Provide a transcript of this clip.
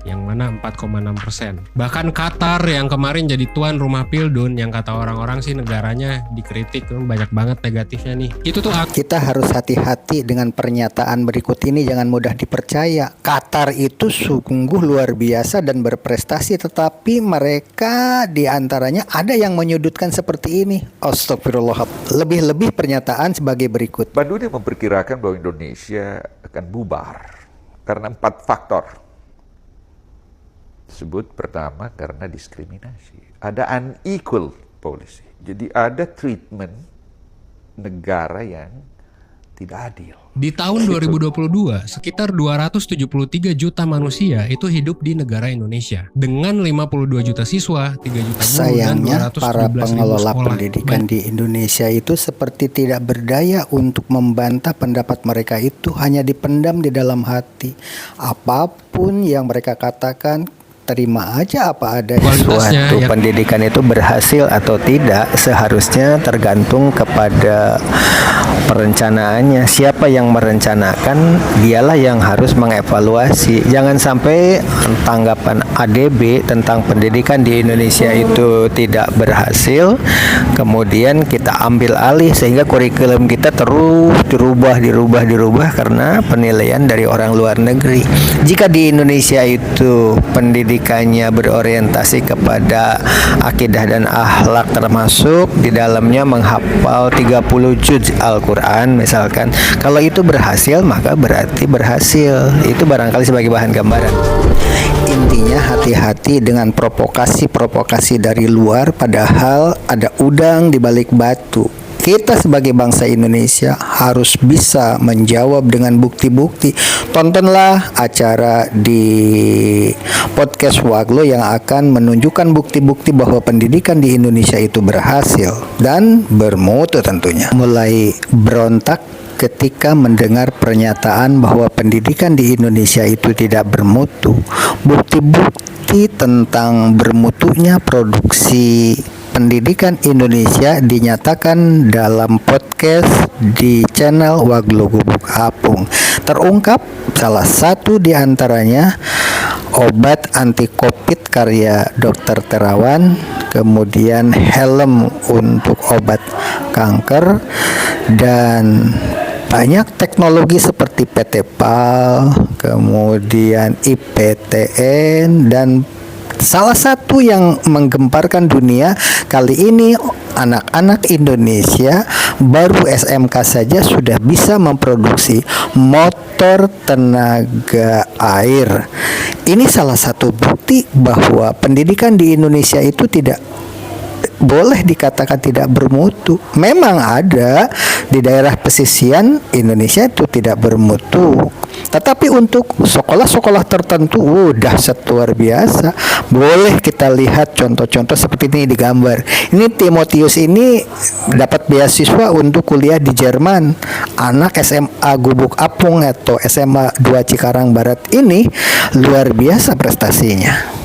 yang mana 4,6%. Bahkan Qatar yang kemarin jadi tuan rumah Pildun, yang kata orang-orang sih negaranya dikritik, banyak banget negatifnya nih. Itu tuh kita harus hati-hati dengan pernyataan berikut ini, jangan mudah dipercaya. Qatar itu sungguh luar biasa dan berprestasi, tetapi mereka diantaranya ada yang menyudutkan seperti ini. Astagfirullah. Lebih-lebih pernyataan sebagai berikut. Baduni memperkirakan bahwa Indonesia akan bubar karena 4 faktor. Sebut pertama karena diskriminasi. Ada unequal policy. Jadi ada treatment negara yang tidak adil. Di tahun 2022, sekitar 273 juta manusia itu hidup di negara Indonesia. Dengan 52 juta siswa, 3 juta guru, Sayangnya dan 217 para pengelola sekolah. pendidikan di Indonesia itu seperti tidak berdaya untuk membantah pendapat mereka itu, hanya dipendam di dalam hati. Apapun yang mereka katakan, terima aja apa adanya. Kualitasnya, Suatu pendidikan itu berhasil atau tidak seharusnya tergantung kepada perencanaannya. Siapa yang merencanakan, dialah yang harus mengevaluasi. Jangan sampai tanggapan ADB tentang pendidikan di Indonesia itu tidak berhasil, kemudian kita ambil alih sehingga kurikulum kita terus dirubah karena penilaian dari orang luar negeri. Jika di Indonesia itu pendidikannya berorientasi kepada akidah dan akhlak, termasuk di dalamnya menghafal 30 juz Al-Quran misalkan, kalau itu berhasil maka berarti berhasil. Itu barangkali sebagai bahan gambaran. Intinya hati-hati dengan provokasi dari luar, padahal ada udang di balik batu. Kita sebagai bangsa Indonesia harus bisa menjawab dengan bukti-bukti. Tontonlah acara di podcast Waglo yang akan menunjukkan bukti-bukti bahwa pendidikan di Indonesia itu berhasil dan bermutu tentunya. Mulai berontak ketika mendengar pernyataan bahwa pendidikan di Indonesia itu tidak bermutu. Bukti-bukti tentang bermutunya produksi pendidikan Indonesia dinyatakan dalam podcast di channel Waglo Gubuk Apung. Terungkap salah satu di antaranya obat anti COVID karya Dr. Terawan, kemudian helm untuk obat kanker, dan banyak teknologi seperti PT PAL, kemudian IPTN, dan salah satu yang menggemparkan dunia kali ini, anak-anak Indonesia baru SMK saja sudah bisa memproduksi motor tenaga air. Ini salah satu bukti bahwa pendidikan di Indonesia itu tidak boleh dikatakan tidak bermutu. Memang ada di daerah pesisian Indonesia itu tidak bermutu, tetapi untuk sekolah-sekolah tertentu dahsyat luar biasa. Boleh kita lihat contoh-contoh seperti ini di gambar. Ini Timotius ini dapat beasiswa untuk kuliah di Jerman. Anak SMA Gubuk Apung atau SMA 2 Cikarang Barat ini luar biasa prestasinya.